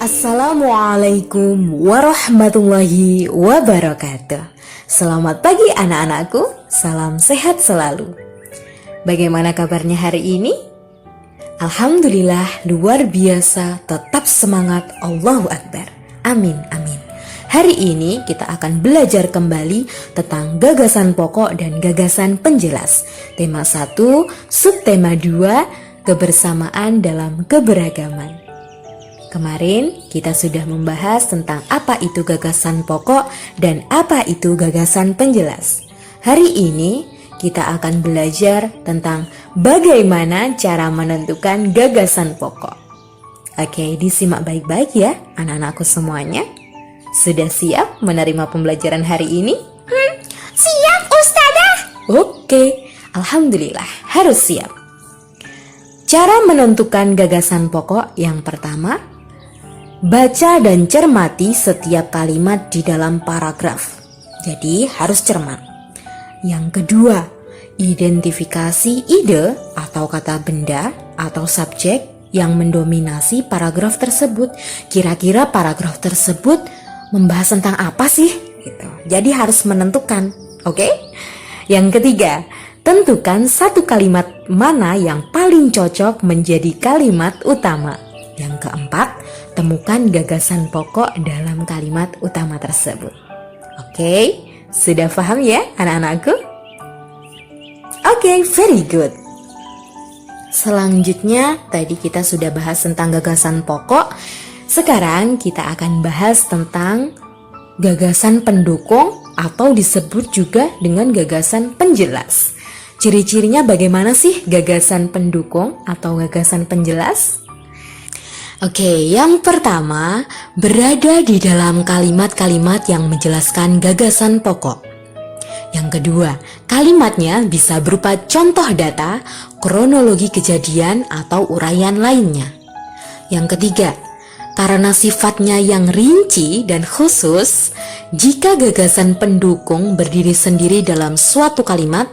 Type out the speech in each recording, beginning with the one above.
Assalamualaikum warahmatullahi wabarakatuh. Selamat pagi anak-anakku, salam sehat selalu. Bagaimana kabarnya hari ini? Alhamdulillah luar biasa, tetap semangat, Allahu Akbar. Amin, amin. Hari ini kita akan belajar kembali tentang gagasan pokok dan gagasan penjelas. Tema 1, subtema 2, kebersamaan dalam keberagaman. Kemarin kita sudah membahas tentang apa itu gagasan pokok dan apa itu gagasan penjelas. Hari ini kita akan belajar tentang bagaimana cara menentukan gagasan pokok. Oke, disimak baik-baik ya anak-anakku semuanya. Sudah siap menerima pembelajaran hari ini? Siap, Ustazah. Oke, alhamdulillah harus siap. Cara menentukan gagasan pokok yang pertama, baca dan cermati setiap kalimat di dalam paragraf. Jadi harus cermat. Yang kedua, identifikasi ide atau kata benda atau subjek yang mendominasi paragraf tersebut. Kira-kira paragraf tersebut membahas tentang apa sih? Gitu. Jadi harus menentukan, oke? Yang ketiga, tentukan satu kalimat mana yang paling cocok menjadi kalimat utama. Yang keempat, temukan gagasan pokok dalam kalimat utama tersebut. Oke, sudah paham ya anak-anakku? Oke, very good. Selanjutnya, tadi kita sudah bahas tentang gagasan pokok. Sekarang kita akan bahas tentang gagasan pendukung atau disebut juga dengan gagasan penjelas. Ciri-cirinya bagaimana sih gagasan pendukung atau gagasan penjelas? Oke, yang pertama, berada di dalam kalimat-kalimat yang menjelaskan gagasan pokok. Yang kedua, kalimatnya bisa berupa contoh data, kronologi kejadian, atau uraian lainnya. Yang ketiga, karena sifatnya yang rinci dan khusus, jika gagasan pendukung berdiri sendiri dalam suatu kalimat,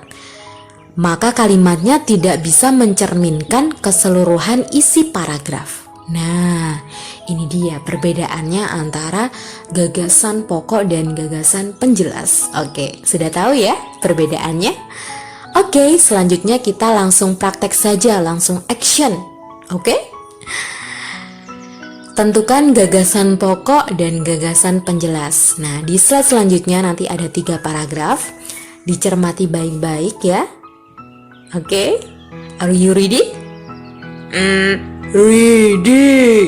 maka kalimatnya tidak bisa mencerminkan keseluruhan isi paragraf. Nah, ini dia perbedaannya antara gagasan pokok dan gagasan penjelas. Oke, sudah tahu ya perbedaannya? Oke, selanjutnya kita langsung praktek saja, langsung action. Oke? Tentukan gagasan pokok dan gagasan penjelas. Nah, di slide selanjutnya nanti ada 3 paragraf. Dicermati baik-baik ya. Oke? Are you ready? Ready.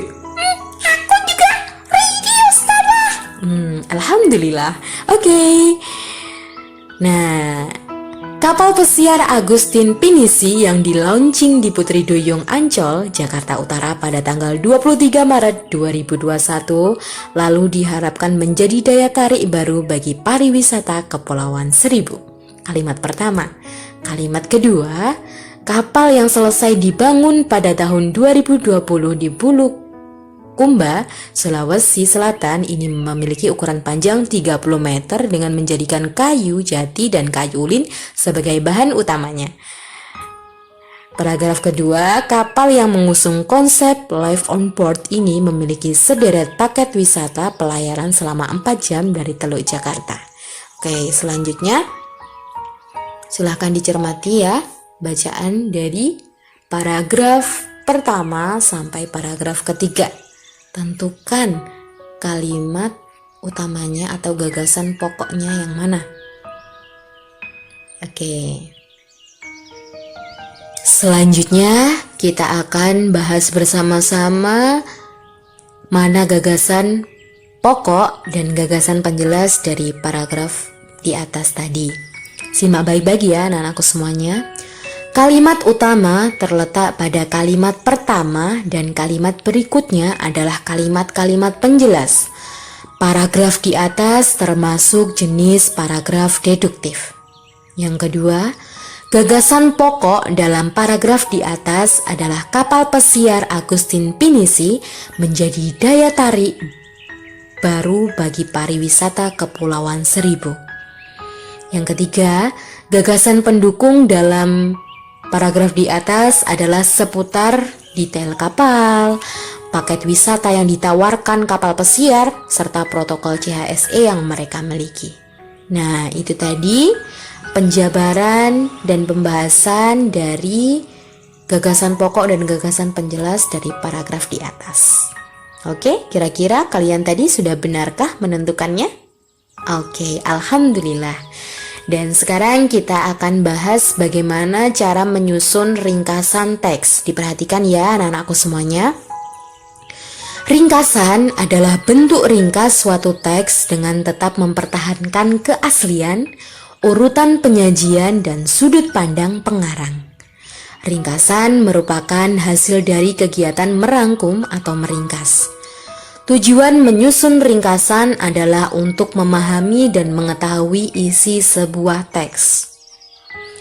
Aku juga ready, Ustazah. Alhamdulillah. Oke. Nah, kapal pesiar Agustin Pinisi yang di-launching di Putri Duyung Ancol, Jakarta Utara pada tanggal 23 Maret 2021 lalu diharapkan menjadi daya tarik baru bagi pariwisata Kepulauan Seribu. Kalimat pertama. Kalimat kedua, kapal yang selesai dibangun pada tahun 2020 di Bulukumba, Sulawesi Selatan ini memiliki ukuran panjang 30 meter dengan menjadikan kayu jati dan kayu ulin sebagai bahan utamanya. Paragraf kedua, kapal yang mengusung konsep live on board ini memiliki sederet paket wisata pelayaran selama 4 jam dari Teluk Jakarta. Oke, selanjutnya silahkan dicermati ya bacaan dari paragraf pertama sampai paragraf ketiga. Tentukan kalimat utamanya atau gagasan pokoknya yang mana. Oke. Selanjutnya kita akan bahas bersama-sama mana gagasan pokok dan gagasan penjelas dari paragraf di atas tadi. Simak baik-baik ya anak-anakku semuanya. Kalimat utama terletak pada kalimat pertama dan kalimat berikutnya adalah kalimat-kalimat penjelas. Paragraf di atas termasuk jenis paragraf deduktif. Yang kedua, gagasan pokok dalam paragraf di atas adalah kapal pesiar Agustin Pinisi menjadi daya tarik baru bagi pariwisata Kepulauan Seribu. Yang ketiga, gagasan pendukung dalam paragraf di atas adalah seputar detail kapal, paket wisata yang ditawarkan kapal pesiar, serta protokol CHSE yang mereka miliki. Nah, itu tadi penjabaran dan pembahasan dari gagasan pokok dan gagasan penjelas dari paragraf di atas. Oke, kira-kira kalian tadi sudah benarkah menentukannya? Oke, alhamdulillah. Dan sekarang kita akan bahas bagaimana cara menyusun ringkasan teks. Diperhatikan ya anak-anakku semuanya. Ringkasan adalah bentuk ringkas suatu teks dengan tetap mempertahankan keaslian, urutan penyajian, dan sudut pandang pengarang. Ringkasan merupakan hasil dari kegiatan merangkum atau meringkas. Tujuan menyusun ringkasan adalah untuk memahami dan mengetahui isi sebuah teks.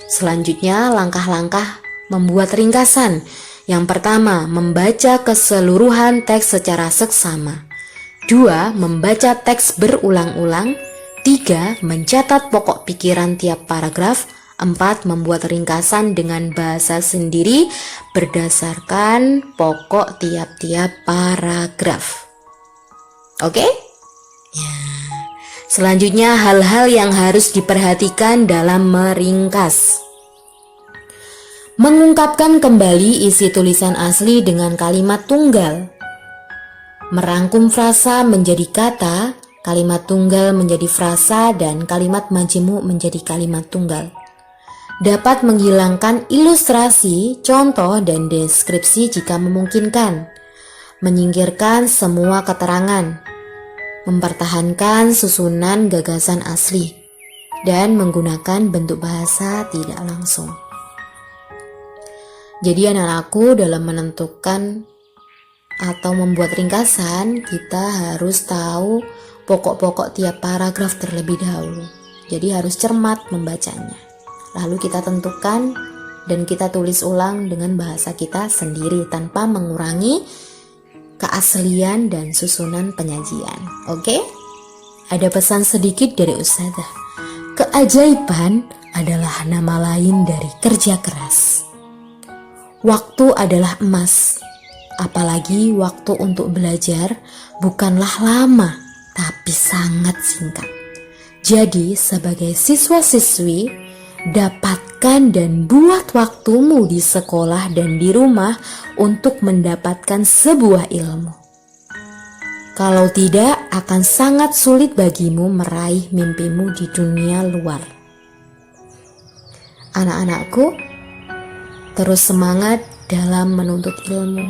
Selanjutnya, langkah-langkah membuat ringkasan. Yang pertama, membaca keseluruhan teks secara seksama. 2. Membaca teks berulang-ulang. 3. Mencatat pokok pikiran tiap paragraf. 4. Membuat ringkasan dengan bahasa sendiri berdasarkan pokok tiap-tiap paragraf. Oke? Ya. Selanjutnya, hal-hal yang harus diperhatikan dalam meringkas. Mengungkapkan kembali isi tulisan asli dengan kalimat tunggal. Merangkum frasa menjadi kata, kalimat tunggal menjadi frasa, dan kalimat majemuk menjadi kalimat tunggal. Dapat menghilangkan ilustrasi, contoh, dan deskripsi jika memungkinkan. Menyingkirkan semua keterangan. Mempertahankan susunan gagasan asli. Dan menggunakan bentuk bahasa tidak langsung. Jadi anak-anakku, dalam menentukan atau membuat ringkasan, kita harus tahu pokok-pokok tiap paragraf terlebih dahulu. Jadi harus cermat membacanya. Lalu kita tentukan dan kita tulis ulang dengan bahasa kita sendiri tanpa mengurangi keaslian dan susunan penyajian. Oke? Ada pesan sedikit dari Ustazah. Keajaiban adalah nama lain dari kerja keras. Waktu adalah emas, apalagi waktu untuk belajar bukanlah lama, tapi sangat singkat. Jadi sebagai siswa-siswi, dapatkan dan buat waktumu di sekolah dan di rumah untuk mendapatkan sebuah ilmu. Kalau tidak, akan sangat sulit bagimu meraih mimpimu di dunia luar. Anak-anakku, terus semangat dalam menuntut ilmu.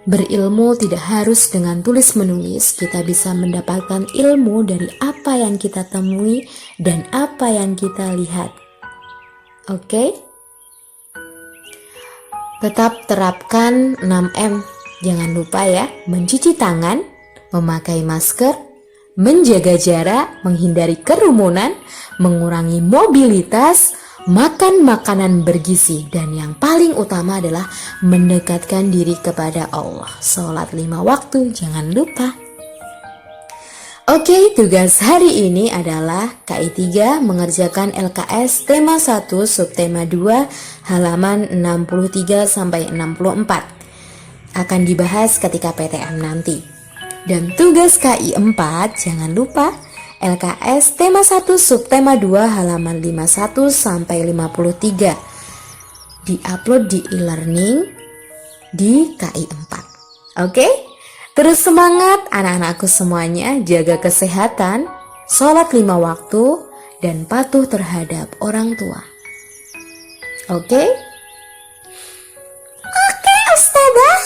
Berilmu tidak harus dengan tulis-menulis, kita bisa mendapatkan ilmu dari apa yang kita temui dan apa yang kita lihat. Oke? Tetap terapkan 6M. Jangan lupa ya, mencuci tangan, memakai masker, menjaga jarak, menghindari kerumunan, mengurangi mobilitas, makan makanan bergizi, dan yang paling utama adalah mendekatkan diri kepada Allah. Sholat 5 waktu, jangan lupa. Oke, tugas hari ini adalah KI 3 mengerjakan LKS tema 1 subtema 2 halaman 63-64. Akan dibahas ketika PTM nanti. Dan tugas KI 4 jangan lupa LKS tema 1 subtema 2 halaman 51-53 diupload di e-learning di KI 4. Oke? Terus semangat anak-anakku semuanya, jaga kesehatan, sholat 5 waktu, dan patuh terhadap orang tua. Oke? Oke, Ustazah.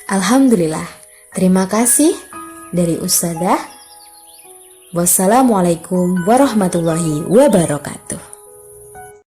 Alhamdulillah. Terima kasih dari Ustazah. Wassalamualaikum warahmatullahi wabarakatuh.